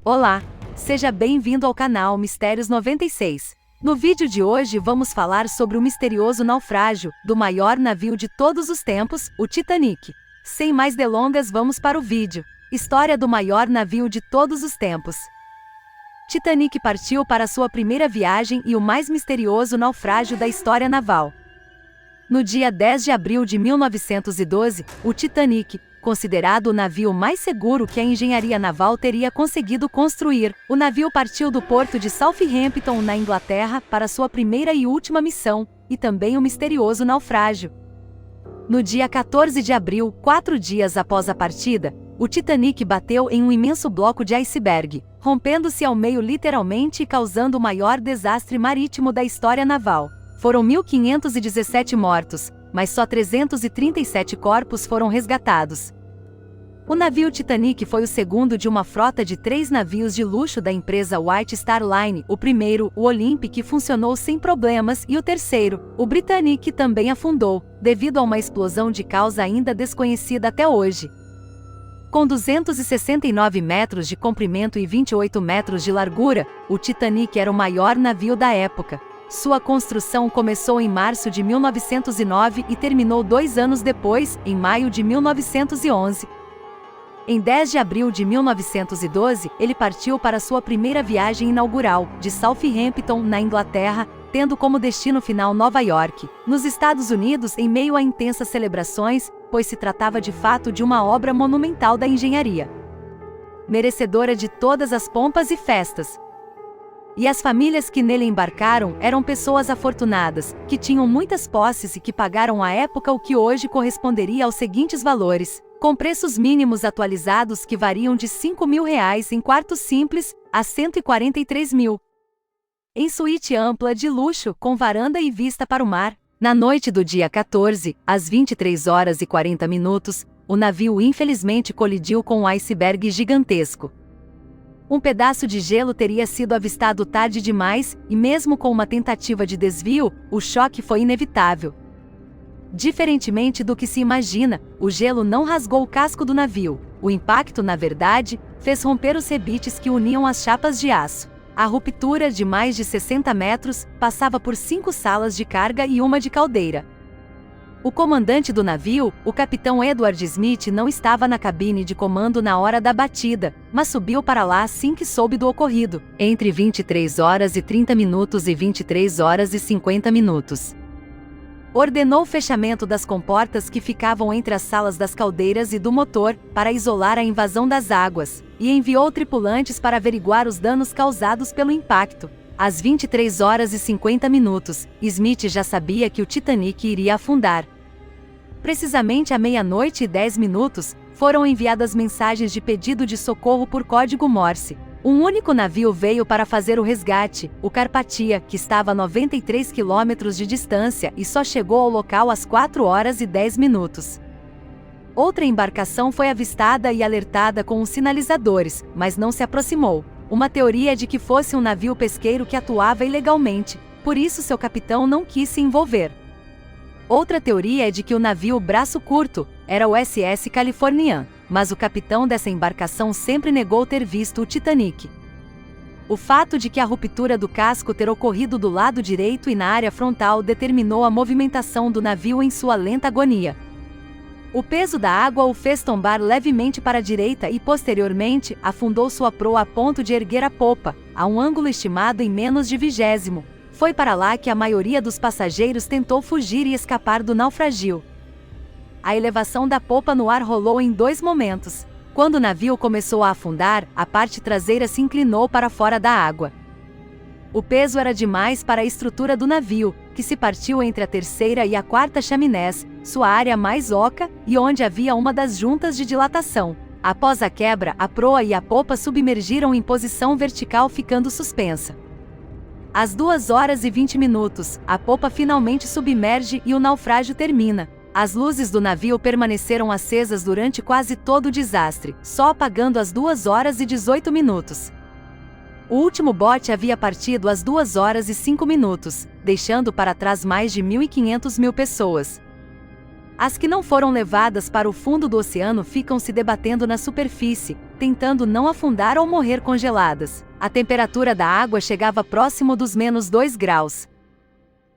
Olá! Seja bem-vindo ao canal Mistérios 96. No vídeo de hoje vamos falar sobre o misterioso naufrágio do maior navio de todos os tempos, o Titanic. Sem mais delongas, vamos para o vídeo. História do maior navio de todos os tempos. Titanic partiu para sua primeira viagem e o mais misterioso naufrágio da história naval. No dia 10 de abril de 1912, o Titanic, considerado o navio mais seguro que a engenharia naval teria conseguido construir, o navio partiu do porto de Southampton, na Inglaterra, para sua primeira e última missão, e também o misterioso naufrágio. No dia 14 de abril, 4 dias após a partida, o Titanic bateu em um imenso bloco de iceberg, rompendo-se ao meio literalmente e causando o maior desastre marítimo da história naval. Foram 1.517 mortos, mas só 337 corpos foram resgatados. O navio Titanic foi o segundo de uma frota de 3 navios de luxo da empresa White Star Line. O primeiro, o Olympic, funcionou sem problemas, e o terceiro, o Britannic, também afundou, devido a uma explosão de causa ainda desconhecida até hoje. Com 269 metros de comprimento e 28 metros de largura, o Titanic era o maior navio da época. Sua construção começou em março de 1909 e terminou 2 anos depois, em maio de 1911. Em 10 de abril de 1912, ele partiu para sua primeira viagem inaugural, de Southampton, na Inglaterra, tendo como destino final Nova York, nos Estados Unidos, em meio a intensas celebrações, pois se tratava de fato de uma obra monumental da engenharia, merecedora de todas as pompas e festas. E as famílias que nele embarcaram eram pessoas afortunadas, que tinham muitas posses e que pagaram à época o que hoje corresponderia aos seguintes valores, com preços mínimos atualizados que variam de R$5.000 em quartos simples a R$143.000. Em suíte ampla de luxo, com varanda e vista para o mar. Na noite do dia 14, às 23h40, o navio infelizmente colidiu com um iceberg gigantesco. Um pedaço de gelo teria sido avistado tarde demais, e mesmo com uma tentativa de desvio, o choque foi inevitável. Diferentemente do que se imagina, o gelo não rasgou o casco do navio. O impacto, na verdade, fez romper os rebites que uniam as chapas de aço. A ruptura, de mais de 60 metros, passava por 5 salas de carga e uma de caldeira. O comandante do navio, o capitão Edward Smith, não estava na cabine de comando na hora da batida, mas subiu para lá assim que soube do ocorrido, entre 23h30 e 23h50. Ordenou o fechamento das comportas que ficavam entre as salas das caldeiras e do motor, para isolar a invasão das águas, e enviou tripulantes para averiguar os danos causados pelo impacto. Às 23h50, Smith já sabia que o Titanic iria afundar. Precisamente à 00h10, foram enviadas mensagens de pedido de socorro por código Morse. Um único navio veio para fazer o resgate, o Carpathia, que estava a 93 quilômetros de distância e só chegou ao local às 4h10. Outra embarcação foi avistada e alertada com os sinalizadores, mas não se aproximou. Uma teoria é de que fosse um navio pesqueiro que atuava ilegalmente, por isso seu capitão não quis se envolver. Outra teoria é de que o navio Braço Curto era o SS Californian, mas o capitão dessa embarcação sempre negou ter visto o Titanic. O fato de que a ruptura do casco ter ocorrido do lado direito e na área frontal determinou a movimentação do navio em sua lenta agonia. O peso da água o fez tombar levemente para a direita e, posteriormente, afundou sua proa a ponto de erguer a popa, a um ângulo estimado em menos de 20. Foi para lá que a maioria dos passageiros tentou fugir e escapar do naufrágio. A elevação da popa no ar rolou em 2 momentos. Quando o navio começou a afundar, a parte traseira se inclinou para fora da água. O peso era demais para a estrutura do navio, que se partiu entre a terceira e a quarta chaminés, sua área mais oca, e onde havia uma das juntas de dilatação. Após a quebra, a proa e a popa submergiram em posição vertical, ficando suspensa. Às 2h20, a popa finalmente submerge e o naufrágio termina. As luzes do navio permaneceram acesas durante quase todo o desastre, só apagando às 2h18. O último bote havia partido às 2h05, deixando para trás mais de 1.500 pessoas. As que não foram levadas para o fundo do oceano ficam se debatendo na superfície, tentando não afundar ou morrer congeladas. A temperatura da água chegava próximo dos -2 graus.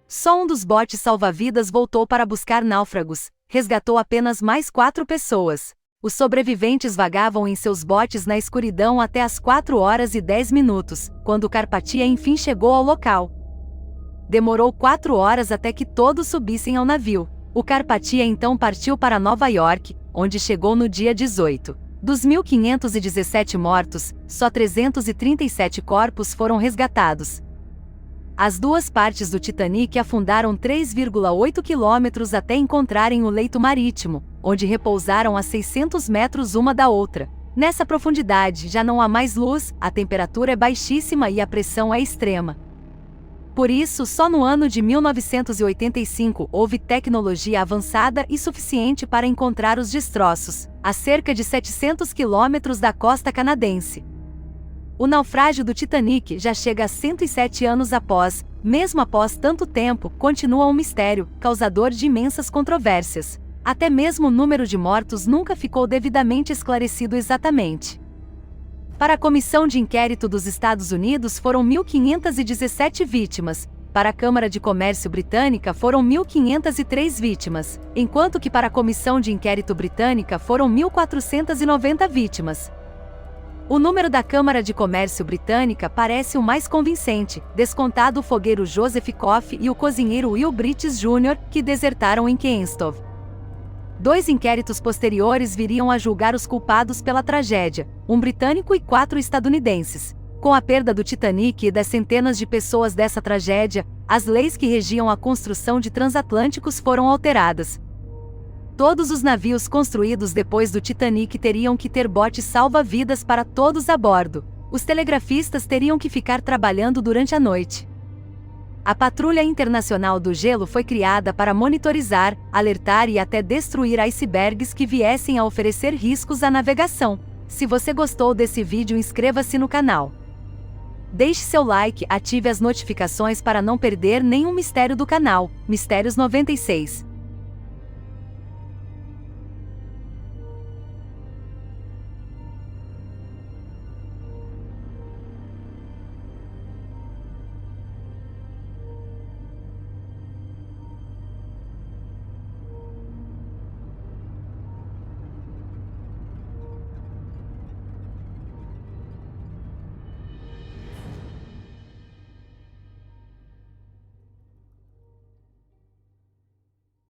Só um dos botes salva-vidas voltou para buscar náufragos, resgatou apenas mais 4 pessoas. Os sobreviventes vagavam em seus botes na escuridão até as 4h10, quando Carpathia enfim chegou ao local. Demorou 4 horas até que todos subissem ao navio. O Carpathia então partiu para Nova York, onde chegou no dia 18. Dos 1.517 mortos, só 337 corpos foram resgatados. As duas partes do Titanic afundaram 3,8 quilômetros até encontrarem o leito marítimo, onde repousaram a 600 metros uma da outra. Nessa profundidade já não há mais luz, a temperatura é baixíssima e a pressão é extrema. Por isso, só no ano de 1985 houve tecnologia avançada e suficiente para encontrar os destroços, a cerca de 700 quilômetros da costa canadense. O naufrágio do Titanic já chega a 107 anos após, mesmo após tanto tempo, continua um mistério, causador de imensas controvérsias. Até mesmo o número de mortos nunca ficou devidamente esclarecido exatamente. Para a Comissão de Inquérito dos Estados Unidos foram 1.517 vítimas, para a Câmara de Comércio Britânica foram 1.503 vítimas, enquanto que para a Comissão de Inquérito Britânica foram 1.490 vítimas. O número da Câmara de Comércio Britânica parece o mais convincente, descontado o fogueiro Joseph Coffey e o cozinheiro Will Bridges Jr., que desertaram em Queenstown. 2 inquéritos posteriores viriam a julgar os culpados pela tragédia, um britânico e 4 estadunidenses. Com a perda do Titanic e das centenas de pessoas dessa tragédia, as leis que regiam a construção de transatlânticos foram alteradas. Todos os navios construídos depois do Titanic teriam que ter botes salva-vidas para todos a bordo. Os telegrafistas teriam que ficar trabalhando durante a noite. A Patrulha Internacional do Gelo foi criada para monitorizar, alertar e até destruir icebergs que viessem a oferecer riscos à navegação. Se você gostou desse vídeo, inscreva-se no canal. Deixe seu like, ative as notificações para não perder nenhum mistério do canal, Mistérios 96.